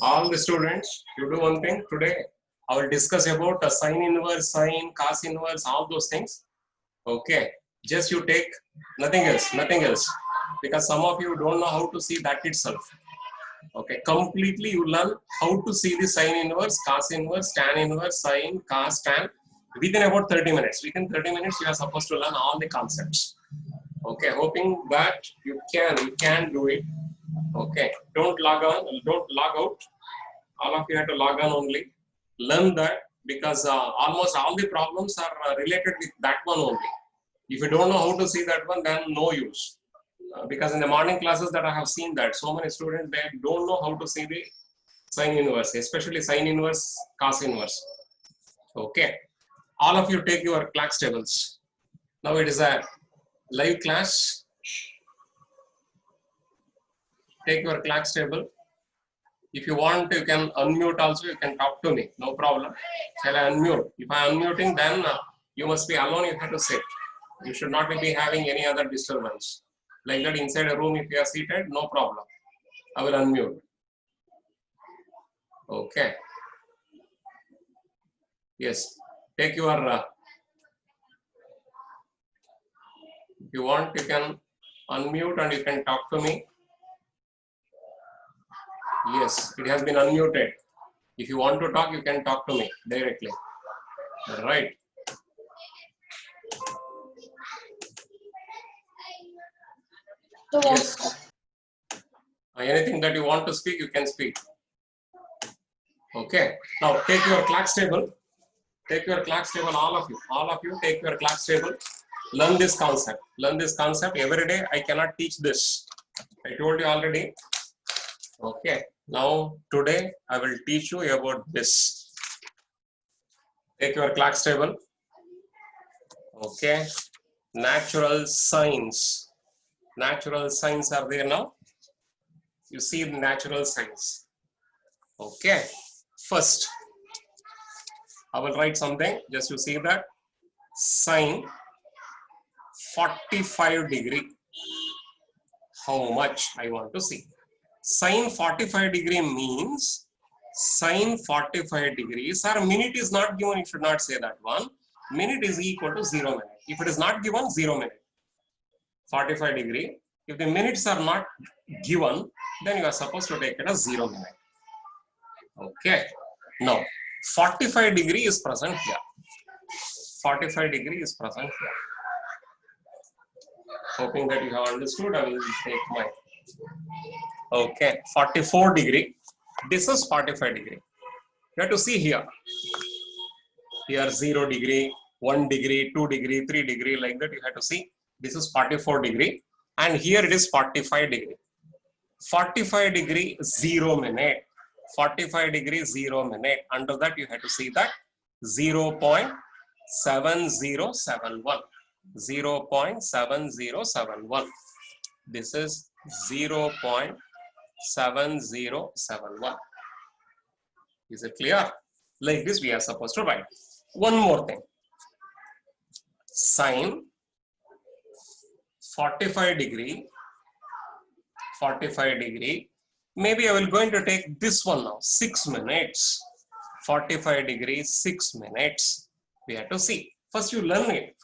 All the students, you do one thing today. I will discuss about a sine inverse, sine, cos inverse, all those things. Okay. Just you take nothing else. Because some of you don't know how to see that itself. Okay. Completely you learn how to see the sine inverse, cos inverse, tan inverse, sine, cos, tan. Within about 30 minutes. Within 30 minutes, you are supposed to learn all the concepts. Okay. Hoping that you can do it. Okay. Don't log out. All of you have to log on only. Learn that because almost all the problems are related with that one only. If you don't know how to see that one, then no use. Because in the morning classes that I have seen that so many students, they don't know how to see the sine inverse, especially sine inverse, cos inverse. Okay. All of you take your class tables. Now it is a live class. Take your class table. If you want, you can unmute also, you can talk to me, no problem. Shall I unmute? If I am unmuting, then you must be alone, you have to sit. You should not be having any other disturbance. Like that inside a room, if you are seated, no problem. I will unmute. Okay. Yes. Take your, if you want, you can unmute and you can talk to me. Yes, it has been unmuted. If you want to talk, you can talk to me directly. Right. Yes. Anything that you want to speak, you can speak. Okay. Now take your class table. Take your class table, all of you take your class table. Learn this concept. Learn this concept every day. I cannot teach this. I told you already. Okay. Now today I will teach you about this. Take your class table. Okay. Natural science. Natural science are there now. You see the natural science. Okay. First, I will write something. Just you see that. Sine 45 degree. How much I want to see. Sine 45 degree means sine 45 degrees or minute is not given, you should not say that one. Minute is equal to 0 minute. If it is not given, 0 minute. 45 degree. If the minutes are not given, then you are supposed to take it as 0 minute. Okay. Now, 45 degree is present here. 45 degree is present here. Hoping that you have understood, I will take my. Okay, 44 degree. This is 45 degree. You have to see here. Here 0 degree, 1 degree, 2 degree, 3 degree, like that you have to see. This is 44 degree. And here it is 45 degree. 45 degree, 0 minute. 45 degree, 0 minute. Under that you have to see that 0.7071. 0.7071. This is 0.7071. Is it clear? Like this we are supposed to write. One more thing. Sine 45 degree. 45 degree. Maybe I will going to take this one now. 6 minutes. 45 degrees, 6 minutes. We have to see. First you learn it.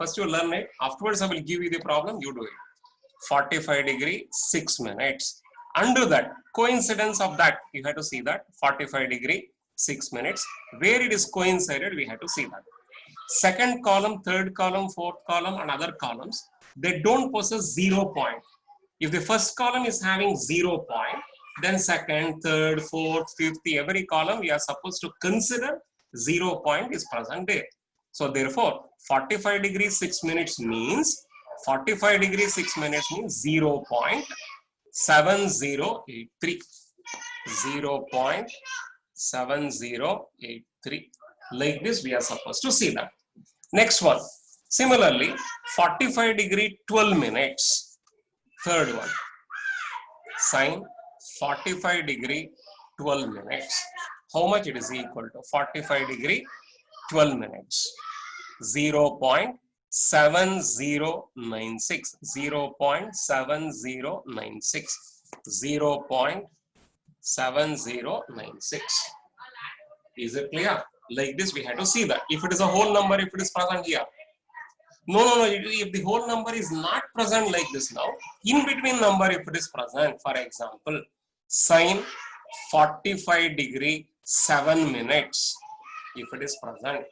Afterwards I will give you the problem. You do it. 45 degree, 6 minutes. Under that, coincidence of that, you have to see that 45 degree, 6 minutes. Where it is coincided, we have to see that. Second column, third column, fourth column, and other columns, they don't possess 0 point. If the first column is having 0 point, then second, third, fourth, fifth, every column we are supposed to consider 0 point is present there. So therefore, 45 degrees 6 minutes means 45 degrees 6 minutes means 0.7083. 0.7083. Like this we are supposed to see that. Next one. Similarly, 45 degree 12 minutes. Third one. Sine 45 degree 12 minutes. How much it is equal to? 45 degree 12 minutes. 0.7096. 0.7096. 0.7096. 7096. Is it clear? Like this, we have to see that. If it is a whole number, if it is present here. No. If the whole number is not present like this now, in between number, if it is present, for example, sine 45 degree 7 minutes. If it is present,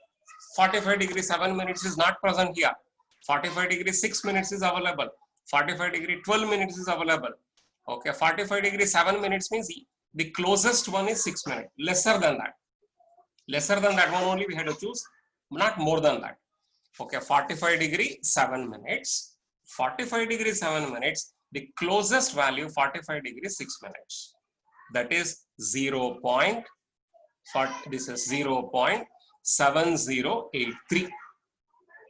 45 degree 7 minutes is not present here. 45 degree 6 minutes is available. 45 degree 12 minutes is available. Okay, 45 degree 7 minutes means the closest one is 6 minutes. Lesser than that. Lesser than that one only we had to choose, not more than that. Okay, 45 degree 7 minutes. 45 degree 7 minutes. The closest value 45 degree 6 minutes. That is 0. This is 0.7083.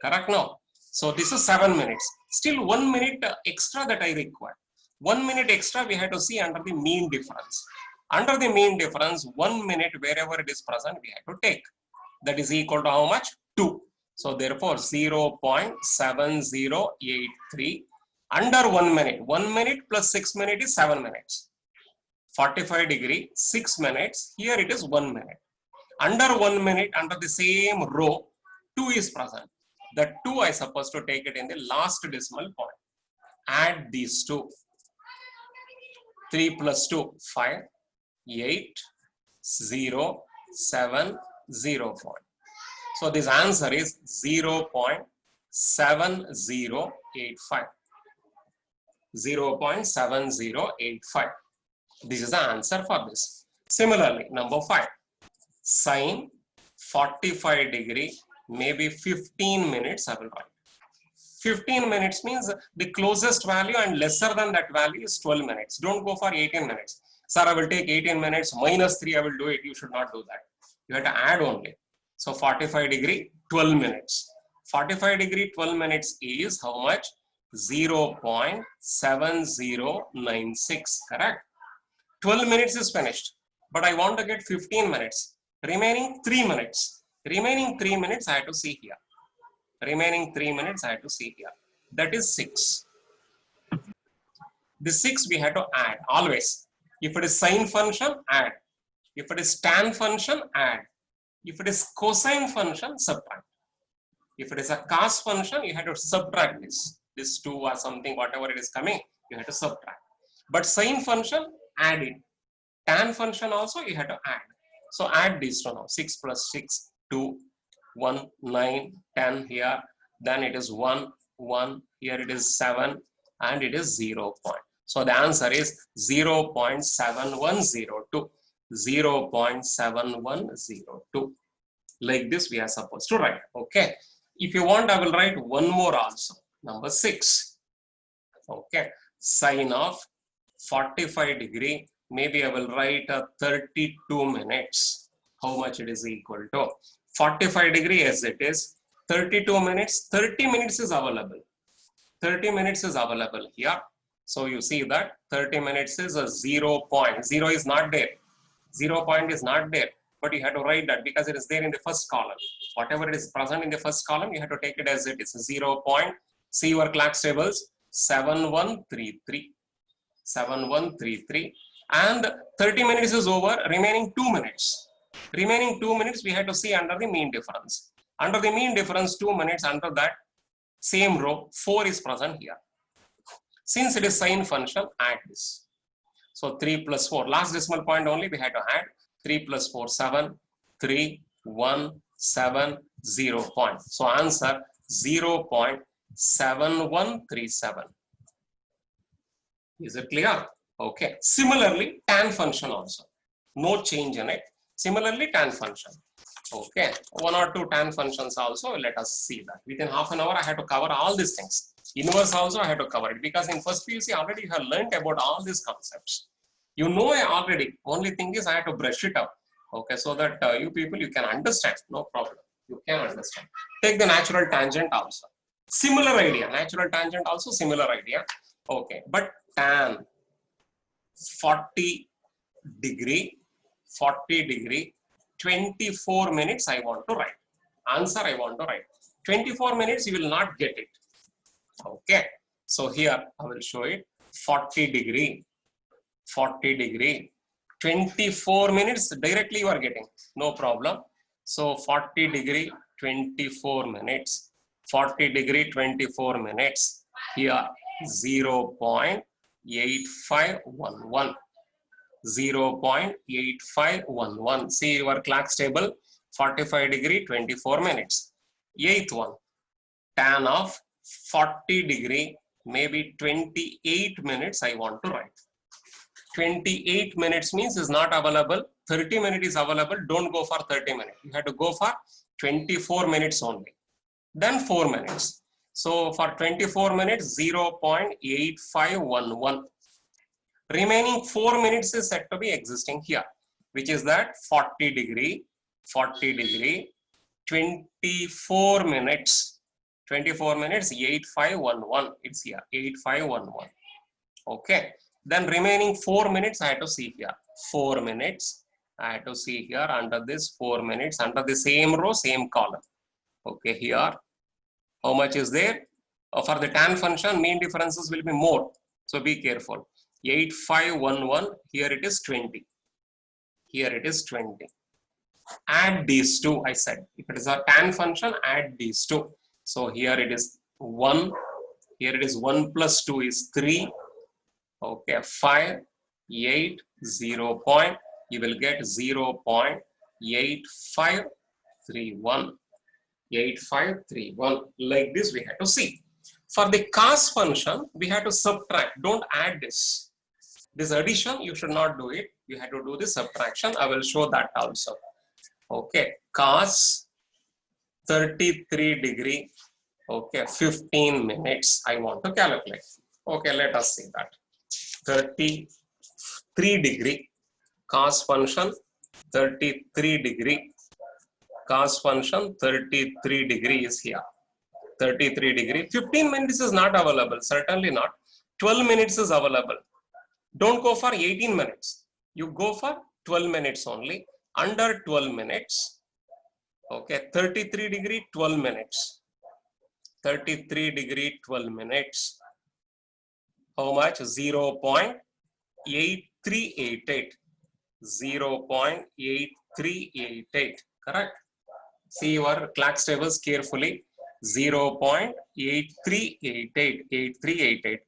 Correct now? So this is 7 minutes. Still 1 minute extra that I require. 1 minute extra we have to see under the mean difference. Under the mean difference, 1 minute wherever it is present, we have to take. That is equal to how much? 2. So therefore 0.7083 under 1 minute. 1 minute plus 6 minutes is 7 minutes. 45 degree, 6 minutes. Here it is 1 minute. Under 1 minute, under the same row, 2 is present. That 2 I supposed to take it in the last decimal point. Add these two. 3 plus 2, 5, 8, 0, 7, 0 point. So this answer is 0.7085. 0.7085. This is the answer for this. Similarly, number 5. Sine 45 degree, maybe 15 minutes I will write. 15 minutes means the closest value and lesser than that value is 12 minutes. Don't go for 18 minutes. Sir, I will take 18 minutes minus 3, I will do it. You should not do that. You have to add only. So 45 degree, 12 minutes. 45 degree, 12 minutes is how much? 0.7096, correct? 12 minutes is finished. But I want to get 15 minutes. Remaining 3 minutes. Remaining 3 minutes I have to see here. Remaining 3 minutes I have to see here. That is 6. The 6 we have to add always. If it is sine function, add. If it is tan function, add. If it is cosine function, subtract. If it is a cos function, you have to subtract this. This 2 or something, whatever it is coming, you have to subtract. But sine function, add it. Tan function also you have to add. So add these two now. 6 plus 6, 2, 1, 9, 10 here. Then it is 1, 1. Here it is 7. And it is 0 point. So the answer is 0.7102. 0.7102. Like this we are supposed to write. Okay. If you want, I will write one more also. Number 6. Okay. Sine of 45 degree. Maybe I will write 32 minutes. How much it is equal to? 45 degree as it is. 32 minutes. 30 minutes is available. 30 minutes is available here. So you see that 30 minutes is a 0 point. 0 is not there. 0 point is not there. But you have to write that because it is there in the first column. Whatever it is present in the first column, you have to take it as it is. 0 point. See your Clark's tables. 7133. 7133. And 30 minutes is over. Remaining 2 minutes. Remaining 2 minutes we have to see under the mean difference. Under the mean difference, 2 minutes under that same row, 4 is present here. Since it is sine function, add this. So 3 plus 4, last decimal point only we had to add. 3 plus 4, 7, 3, 1, 7, 0 point. So answer 0.7137. Is it clear? Okay. Similarly, tan function also. No change in it. Similarly, tan function. Okay. 1 or 2 tan functions also. Let us see that. Within half an hour, I had to cover all these things. Inverse also I had to cover it because in first PUC already you have learned about all these concepts. You know already. Only thing is I have to brush it up. Okay. So that you people, you can understand. No problem. You can understand. Take the natural tangent also. Similar idea. Natural tangent also similar idea. Okay. But tan 40 degree, 24 minutes I want to write. Answer I want to write. 24 minutes you will not get it. Okay. So here I will show it. 40 degree, 24 minutes directly you are getting, no problem. So 40 degree 24 minutes, 40 degree 24 minutes, here 0.8511, 0.8511. See your clock's table, 45 degree 24 minutes. Eighth one, tan of 40 degree, maybe 28 minutes I want to write. 28 minutes means is not available. 30 minutes is available. Don't go for 30 minutes. You have to go for 24 minutes only. Then 4 minutes. So for 24 minutes, 0.8511. Remaining 4 minutes is said to be existing here, which is that 40 degree, 24 minutes. 24 minutes, 8511. It's here, 8511. Okay. Then remaining 4 minutes I have to see here. 4 minutes I have to see here under this 4 minutes, under the same row, same column. Okay, here. How much is there? For the tan function, mean differences will be more. So be careful. 8511, here it is 20. Here it is 20. Add these two, I said. If it is a tan function, add these two. So here it is 1. Here it is 1 plus 2 is 3. Okay, 5, 8, 0 point, you will get 0.8531, 8531. Like this we have to see. For the cos function, we have to subtract, don't add this. This addition, you should not do it. You have to do the subtraction. I will show that also. Okay, cos 33 degree, okay, 15 minutes I want to calculate. Okay, let us see that. 33 degree cos function, 33 degree cos function, 33 degree is here, 33 degree. 15 minutes is not available, certainly not. 12 minutes is available. Don't go for 18 minutes, you go for 12 minutes only. Under 12 minutes, okay, 33 degree 12 minutes, 33 degree 12 minutes. How much? 0.8388, 0.8388, correct? See your clock's tables carefully. 0.8388, 8388.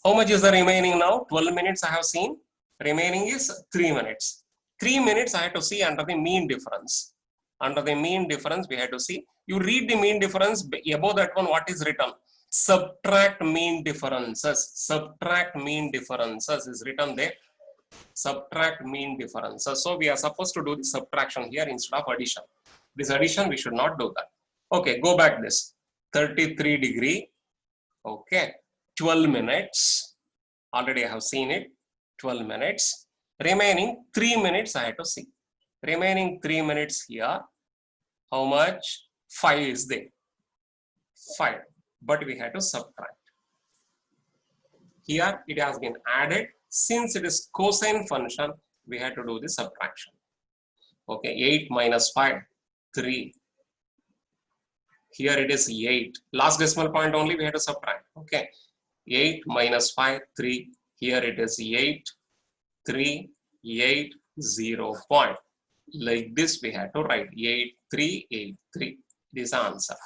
How much is the remaining now? 12 minutes I have seen. Remaining is 3 minutes. 3 minutes I have to see under the mean difference. Under the mean difference we have to see. You read the mean difference. Above that one, what is written? Subtract mean differences. Subtract mean differences is written there. Subtract mean differences. So we are supposed to do the subtraction here instead of addition. This addition we should not do that. Okay, go back this. 33 degree. Okay, 12 minutes. Already I have seen it. 12 minutes. Remaining 3 minutes I have to see. Remaining 3 minutes here. How much? 5 is there. 5. But we have to subtract. Here it has been added. Since it is cosine function, we have to do the subtraction. Okay, 8 minus 5, 3. Here it is 8. Last decimal point only we have to subtract. Okay, 8 minus 5, 3. Here it is 8, 3, 8, 0 point. Like this we have to write 8383. This is the answer.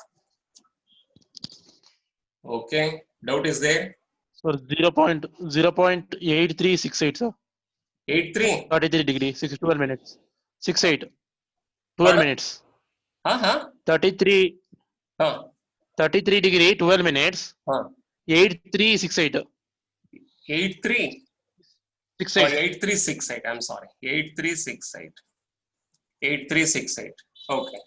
Okay, doubt is there? So 0.8368, sir. 83? 33 degree, 12 minutes. 68. 12 minutes. 33 degree, 12 minutes. 8368. 83? 68. 8368, I'm sorry. 8368. 8368. Okay.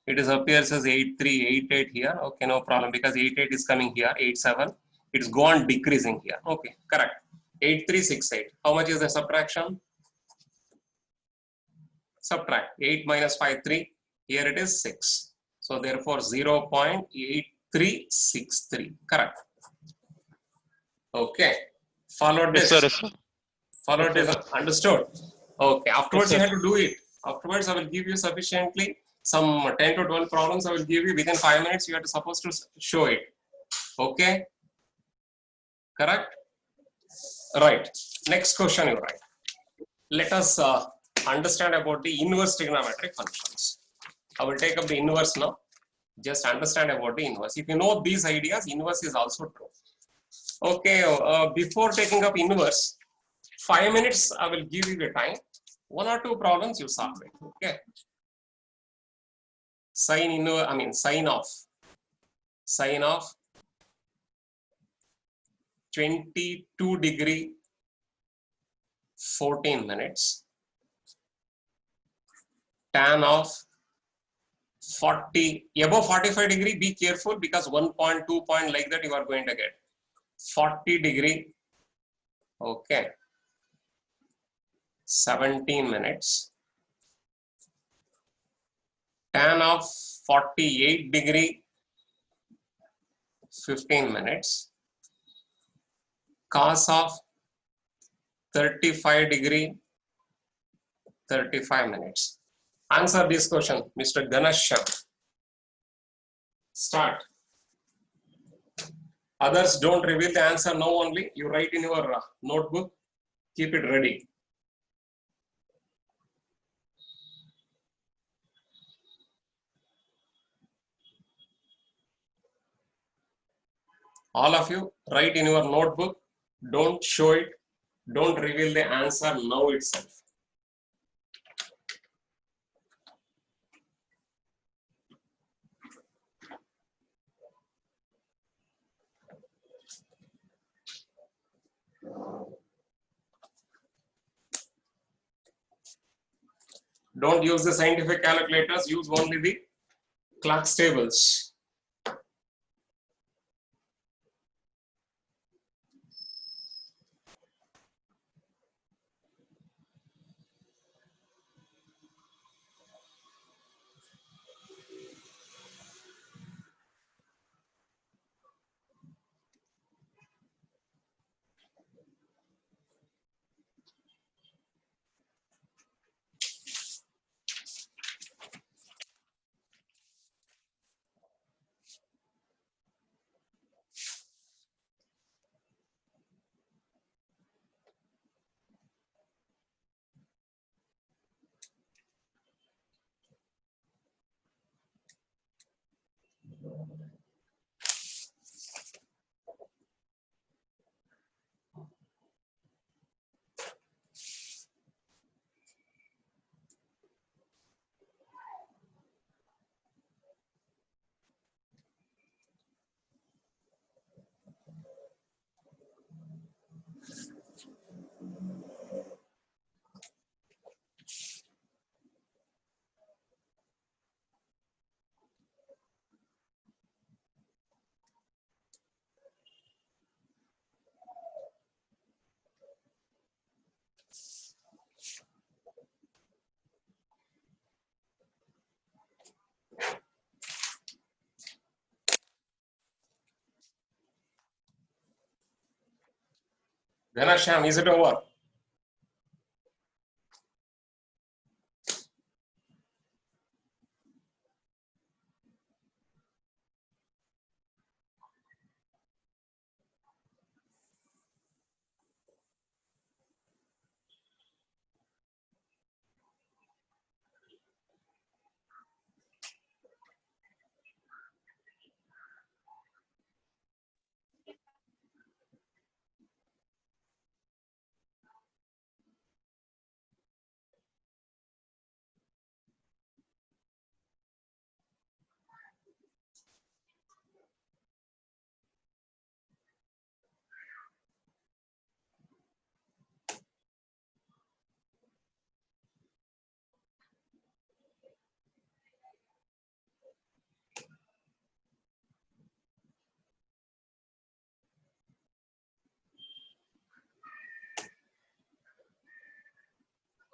It is appears as 8388 here. Okay, no problem, because 88 is coming here, 87. It's gone decreasing here. Okay, correct. 8368. How much is the subtraction? Subtract. 8 minus 5, 3. Here it is 6. So therefore 0.8363. Correct. Okay. Followed this. Yes, sir. Followed this. Understood? Okay. Afterwards Yes, you have to do it. Afterwards I will give you sufficiently some 10 to 12 problems I will give you within 5 minutes. You are supposed to show it. Okay. Correct? Right. Next question you write. let us understand about the inverse trigonometric functions. I will take up the inverse now. Just understand about the inverse. If you know these ideas, inverse is also true. Okay, before taking up inverse, 5 minutes I will give you the time. 1 or 2 problems you solve it. Okay. Sine inverse, I mean sine of 22 degree 14 minutes. Tan of 40 above 45 degree, be careful because 1 point 2 point like that you are going to get 40 degree. Okay, 17 minutes. Tan of 48 degree 15 minutes. Cos of 35 degree 35 minutes. Answer this question, Mr. Ganesham. Start. Others don't reveal the answer now only. You write in your notebook. Keep it ready. All of you write in your notebook. Don't show it. Don't reveal the answer now itself. Don't use the scientific calculators. Use only the Clark's tables. Ganesham, is it over?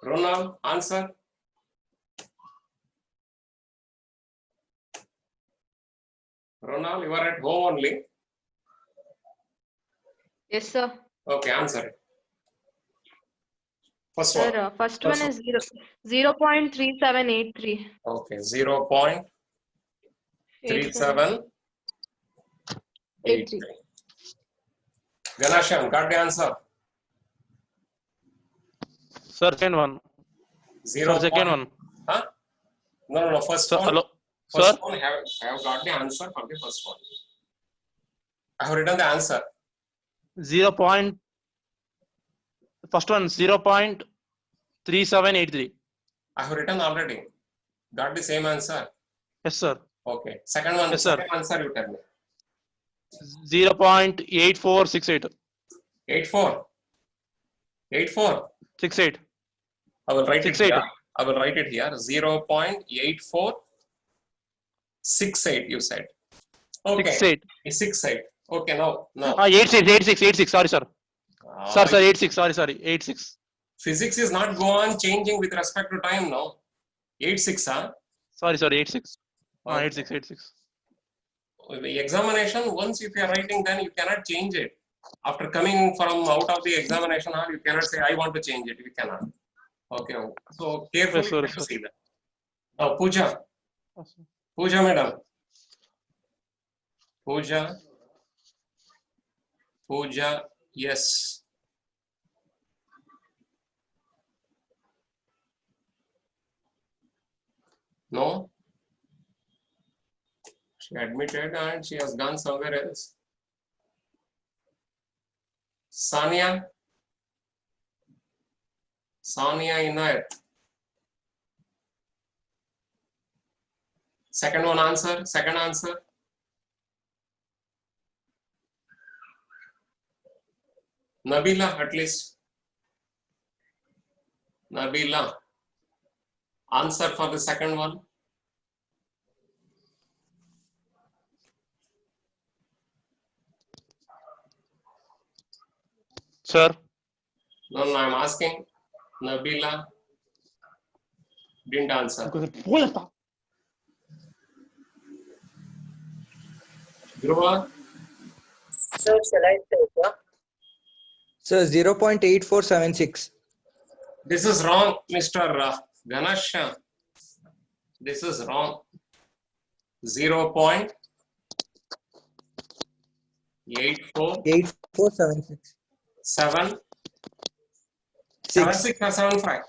Ronald, answer. Ronald, you are at home only. Yes, sir. Okay, answer it. First one. Sir, first one is 0.3783. Okay, 0.3783. Ganesham, got the answer? Sir, second one. 0. Sir, second one. Huh? No. First Sir, one. hello. First Sir, one, I have got the answer for the first one. I have written the answer. 0. First one 0.3783. I have written already. Got the same answer. Yes, sir. Okay. Second one, Yes, sir. second answer you tell me. 0.8468. 84. 84. 68. I will write it 68. here. I will write it here. 0.8468 you said. Okay. 68. 68. Okay, no. 86. Sorry, sir. Sir, 86. Sorry. 86. Physics is not go on changing with respect to time, no. 86, huh? Sorry, 86. Okay. 86. The examination, once if you are writing, then you cannot change it. After coming from out of the examination hall, you cannot say, I want to change it. You cannot. Okay. So carefully Yes, sir, you have to sir. see that. Pooja. Pooja, madam. Pooja, yes. No? She admitted and she has gone somewhere else. Sania Inayat. Second answer. Nabila, at least. Nabila. Answer for the second one. Sir. No, I'm asking. Nabila didn't answer. Dhruva? Sir, shall I take? Sir, 0.8476. This is wrong, Mr. Ganesh. This is wrong. 0.8476. 76 or 75?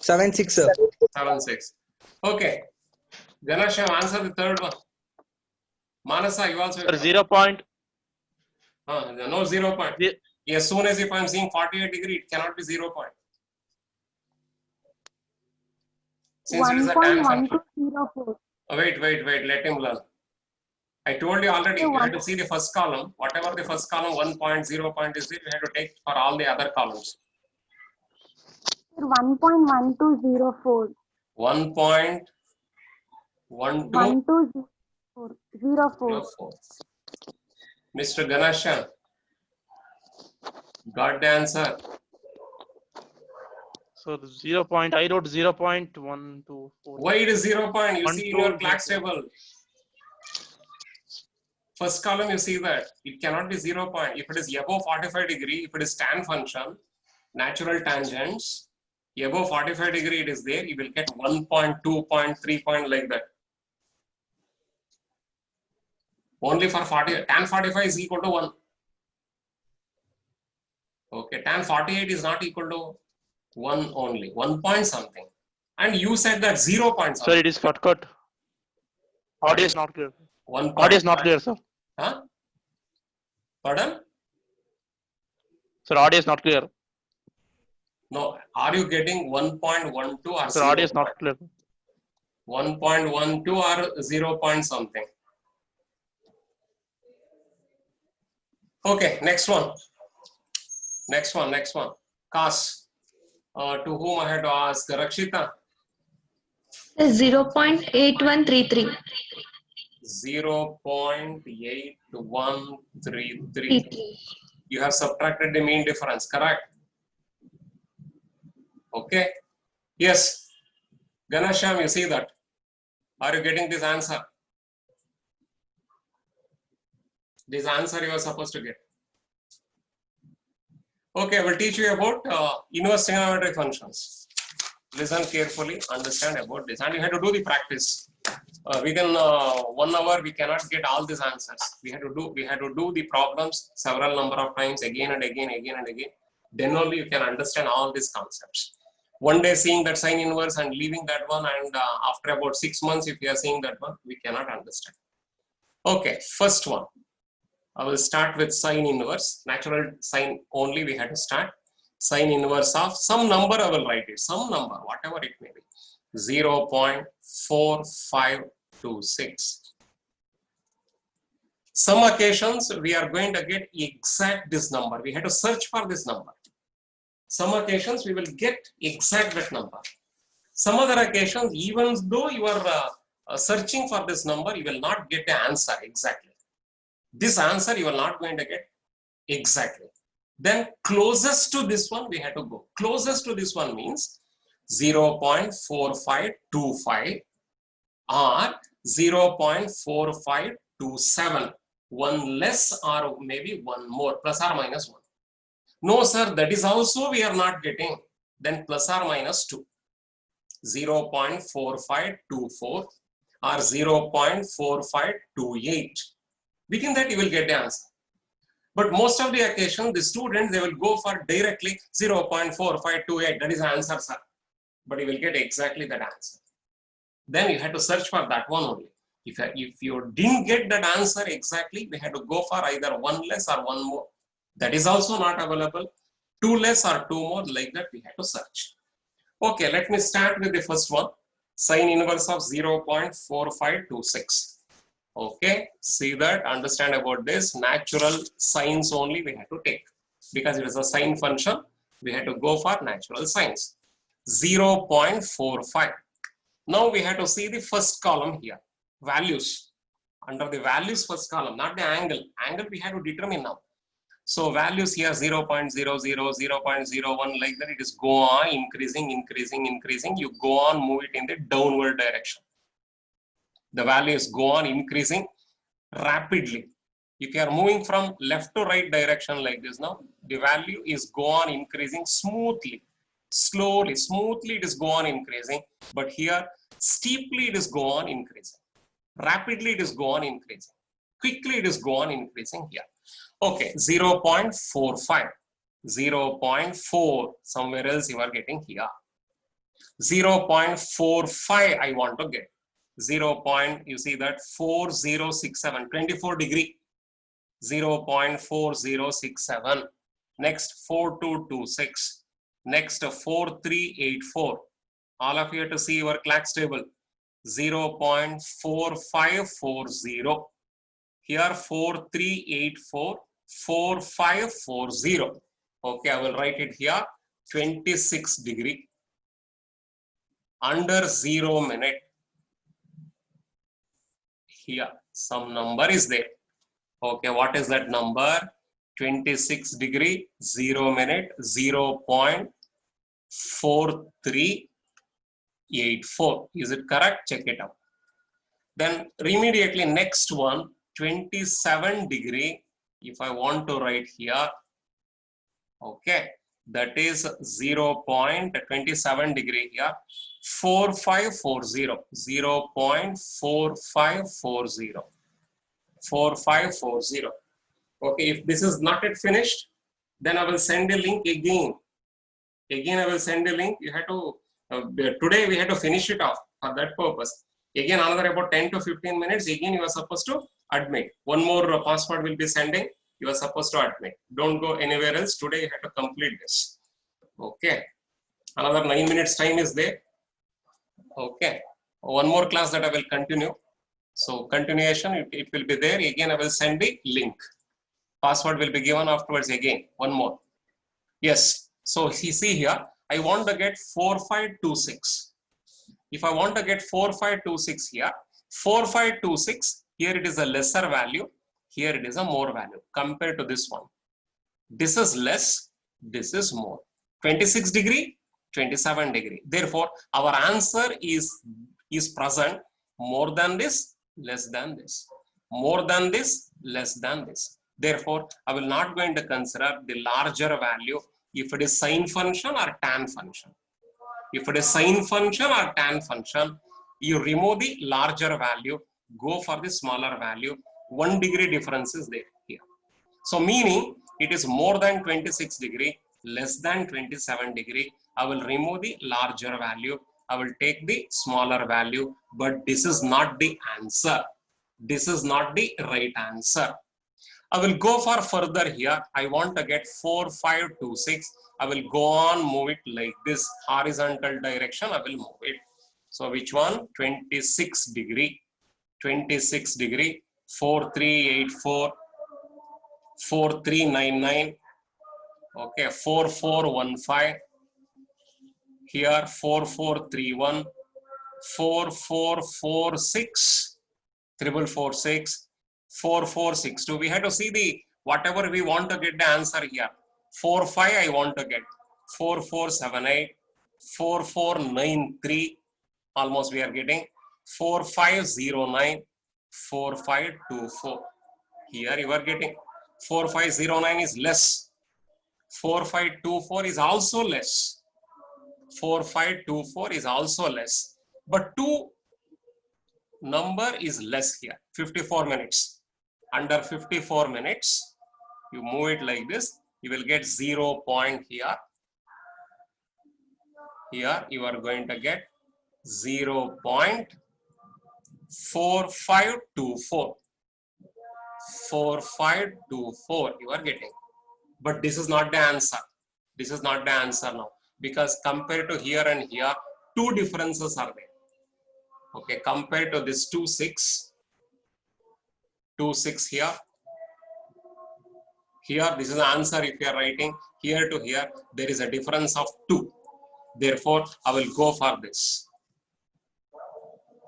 76, sir. 76. Okay. Ganesh, answer the third one. Manasa, you also. Sir, 0. No 0 point. As soon as if I'm seeing 48 degree, it cannot be 0 point. Since it is a tan function. 1.1204. Wait, let him learn. I told you already, you have to see the first column. Whatever the first column, 1 point, 0 point is there, you have to take for all the other columns. 1.1204. 1.1204. Mr. Ganesha, got the answer. So the 0. I wrote 0.124. Why it is 0 point? You see in your class table. First column, you see that it cannot be 0 point. If it is above 45 degree, if it is tan function, natural tangents, above 45 degree it is there, you will get 1 point, 2 point, 3 point like that. Only for 40, tan 45 is equal to 1. Okay, tan 48 is not equal to 1 only, 1 point something. And you said that 0 point something. Sir, it is cut. Audio is not clear. 1 point. Audio is not clear, sir. Huh? Pardon? Sir, audio is not clear. No, are you getting 1.12 or Sir, audio is not clear. 1.12 or 0 point something? Okay, next one. Cos. To whom I had to ask? Rakshita? 0.8133. 0.8133. You have subtracted the mean difference, correct? Okay. Yes. Ganesham, you see that? Are you getting this answer? This answer you are supposed to get. Okay, I will teach you about inverse trigonometric functions. Listen carefully, understand about this, and you have to do the practice. Within 1 hour, we cannot get all these answers. We had to do the problems several number of times, again and again. Then only you can understand all these concepts. One day seeing that sine inverse and leaving that one, and after about 6 months, if you are seeing that one, we cannot understand. Okay, first one. I will start with sine inverse. Natural sine only we had to start. Sine inverse of some number, I will write it. Some number, whatever it may be. 0.4526. Some occasions we are going to get exact this number. We have to search for this number. Some occasions we will get exact that number. Some other occasions, even though you are searching for this number, you will not get the answer exactly. This answer you are not going to get exactly. Then closest to this one we have to go. Closest to this one means 0.4525 or 0.4527. One less or maybe one more, plus or minus 1. No sir, that is also we are not getting. Then plus or minus 2. 0.4524 or 0.4528. Within that you will get the answer. But most of the occasions, the students, they will go for directly 0.4528. That is the answer, sir. But you will get exactly that answer. Then you have to search for that one only. If you didn't get that answer exactly, we have to go for either one less or one more. That is also not available. Two less or two more, like that we have to search. Okay, let me start with the first one. Sine inverse of 0.4526. Okay, see that, understand about this. Natural sines only we have to take. Because it is a sine function, we have to go for natural sines. 0.45. Now we have to see the first column here. Values. Under the values first column, not the angle. Angle we have to determine now. So values here 0.00, 0.01, like that it is go on increasing, increasing, increasing. You go on, move it in the downward direction. The values go on increasing rapidly. If you are moving from left to right direction like this now, the value is go on increasing smoothly. Slowly, smoothly it is go on increasing. But here steeply it is go on increasing. Rapidly it is go on increasing. Quickly it is go on increasing here. Okay, 0.45. 0.4, somewhere else you are getting here. 0.45 I want to get. 0. You see that 4067, 24 degree. 0.4067. Next 4226. Next 4384. All of you have to see your clocks table. 0.4540. Here 4384, 4540. Okay, I will write it here. 26 degree. Under 0 minute. Here some number is there. Okay, what is that number? 26 degree, 0 minute, 0.4384. Is it correct? Check it out. Then immediately next one, 27 degree. If I want to write here, okay, that is 0.27 degree here. 4540, 0.4540, 4540. Okay, if this is not yet finished, then I will send a link again. Again, I will send a link. You have to, today we have to finish it off for that purpose. Again, another about 10 to 15 minutes, again you are supposed to admit. One more password will be sending, you are supposed to admit. Don't go anywhere else. Today you have to complete this. Okay. Another 9 minutes time is there. Okay. One more class that I will continue. So continuation, it will be there. Again, I will send the link. Password will be given afterwards again. One more. Yes. So you see here, I want to get 4526. If I want to get 4526 here, 4526, here it is a lesser value. Here it is a more value compared to this one. This is less. This is more. 26 degree, 27 degree. Therefore, our answer is present more than this, less than this. More than this, less than this. Therefore, I will not going to consider the larger value if it is sine function or tan function. If it is sine function or tan function, you remove the larger value, go for the smaller value. 1 degree difference is there here. So meaning it is more than 26 degree, less than 27 degree, I will remove the larger value. I will take the smaller value, but this is not the answer. This is not the right answer. I will go for further here. I want to get 4, 5, 2, 6. I will go on, move it like this, horizontal direction, I will move it. So which one? 26 degree, 26 degree, 4384, 4399, okay, 4415, here 4431, 4446, 4446, 4462. We have to see the whatever we want to get the answer here. 45 I want to get, 4478, 4493, almost we are getting 4509, 4524. Here you are getting 4509 is less, 4524 is also less, 4524 is also less, but 2 number is less here. 54 minutes. Under 54 minutes, you move it like this, you will get 0 point here. Here you are going to get 0.4524. 4524 you are getting. But this is not the answer. This is not the answer now. Because compared to here and here, 2 differences are there. Okay, compared to this 2, 6. 2, 6 here. Here, this is the answer if you are writing. Here to here, there is a difference of 2. Therefore, I will go for this.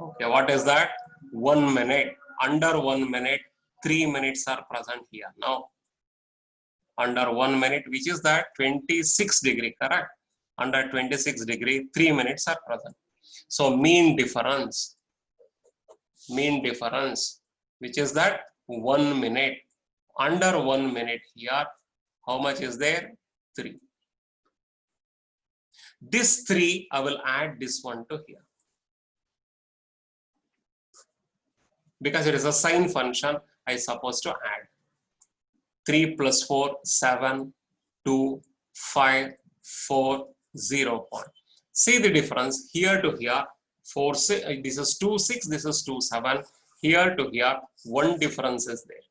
Okay, what is that? 1 minute. Under 1 minute, 3 minutes are present here. Now, under 1 minute, which is that 26 degree, correct? Under 26 degree, 3 minutes are present. So, mean difference, which is that 1 minute. Under 1 minute here, how much is there? 3. This 3, I will add this one to here. Because it is a sine function, I supposed to add 3 plus 4, 7, 2, 5, 4, 0 point. See the difference here to here, 4, 6, this is 2, 6, this is 2, 7. Here to here, 1 difference is there.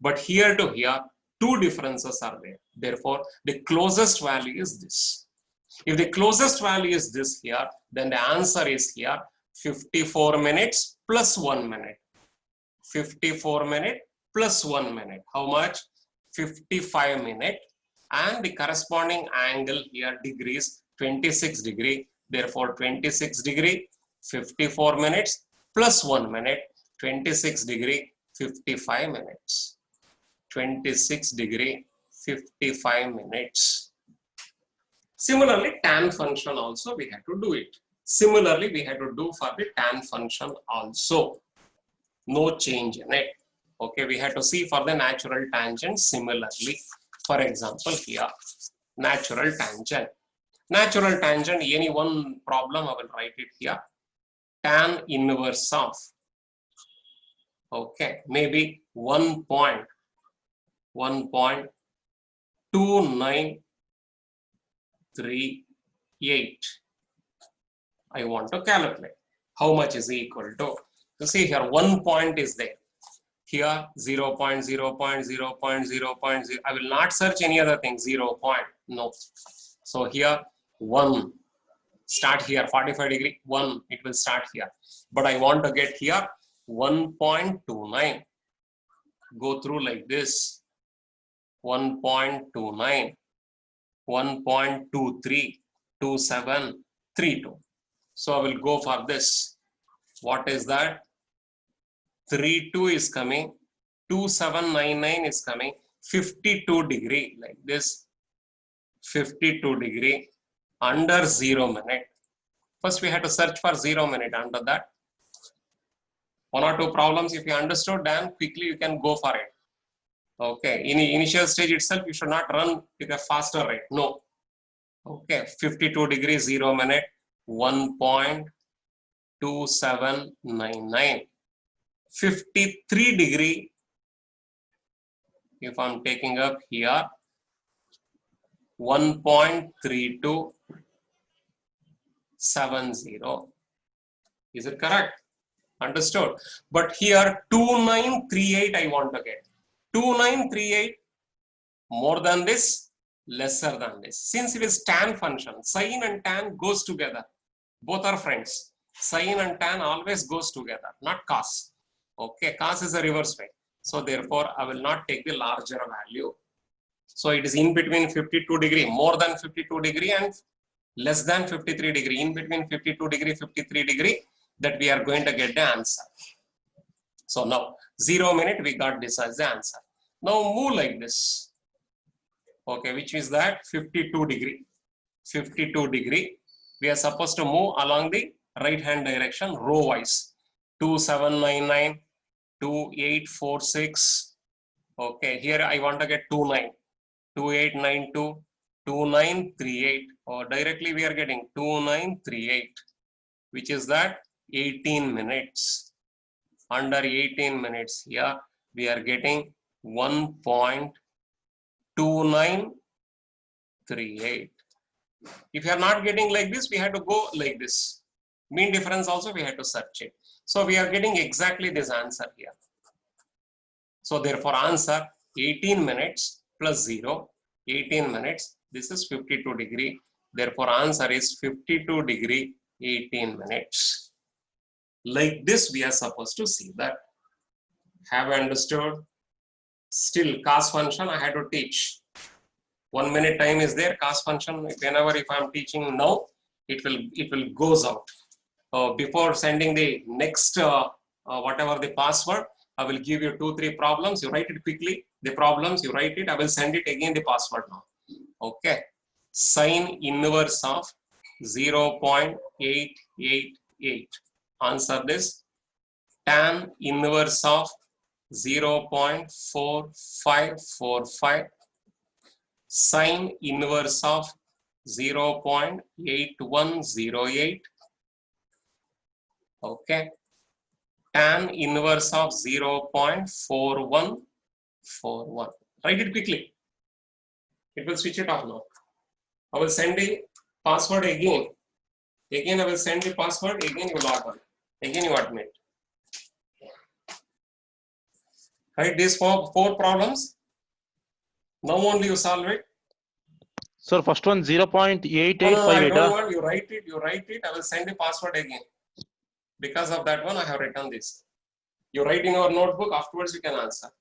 But here to here, 2 differences are there. Therefore, the closest value is this. If the closest value is this here, then the answer is here 54 minutes plus 1 minute. 54 minute plus 1 minute. How much? 55 minute. And the corresponding angle here degrees 26 degree. Therefore, 26 degree, 54 minutes plus 1 minute, 26 degree, 55 minutes. 26 degree, 55 minutes. Similarly, tan function also we have to do it. Similarly, we have to do for the tan function also. No change in it. Okay, we have to see for the natural tangent similarly. For example, here, natural tangent. Natural tangent, any one problem, I will write it here. Tan inverse of, okay, maybe 1.2938. I want to calculate. How much is equal to? You see here, 1 point is there. Here, 0 point, 0 point, 0 point, 0 point, 0. I will not search any other thing, 0 point. No. So here, 1. Start here, 45 degree, 1. It will start here. But I want to get here, 1.29. Go through like this. 1.29, 1.23, 27, 32. So I will go for this. What is that? 32 is coming, 2799 is coming, 52 degree like this, 52 degree under 0 minute. First we had to search for 0 minute. Under that, 1 or 2 problems if you understood, then quickly you can go for it. Okay, in the initial stage itself, you should not run with a faster rate. No. Okay, 52 degrees, 0 minute, 1.2799. 53 degree, if I'm taking up here, 1.3270. Is it correct? Understood? But here 2938 I want to get. 2938 more than this, lesser than this. Since it is tan function, sine and tan goes together. Both are friends. Sine and tan always goes together, not cos. Okay, cos is a reverse way. So therefore, I will not take the larger value. So it is in between 52 degree, more than 52 degree and less than 53 degree. In between 52 degree, 53 degree, that we are going to get the answer. So now 0 minute we got this as the answer. Now move like this. Okay, which is that 52 degree. 52 degree. We are supposed to move along the right hand direction row wise. 2799, 2846. Okay, here I want to get 29, 2892, 2938. Or directly we are getting 2938, which is that 18 minutes. Under 18 minutes here we are getting 1.2938. If you are not getting like this, we have to go like this. Mean difference also we have to search it. So we are getting exactly this answer here. So therefore answer 18 minutes plus 0, 18 minutes. This is 52 degree. Therefore answer is 52 degree, 18 minutes. Like this we are supposed to see that. Have you understood? Still cos function I had to teach. 1 minute time is there. Cos function, whenever if I am teaching now, it will goes out. Before sending the next whatever the password, I will give you 2-3 problems. You write it quickly. The problems you write it. I will send it again the password now. Okay. Sine inverse of 0.888. Answer this. Tan inverse of 0.4545. Sine inverse of 0.8108. Okay. Tan inverse of 0.4141. Write it quickly. It will switch it off now. I will send the password again. Again, I will send the password. Again, you log on. Again, you admit. Right, these four problems. Now only you solve it. Sir, first one 0.8858. No, I don't want you write it. You write it. I will send the password again. Because of that one, I have written this. You write in your notebook. Afterwards, you can answer.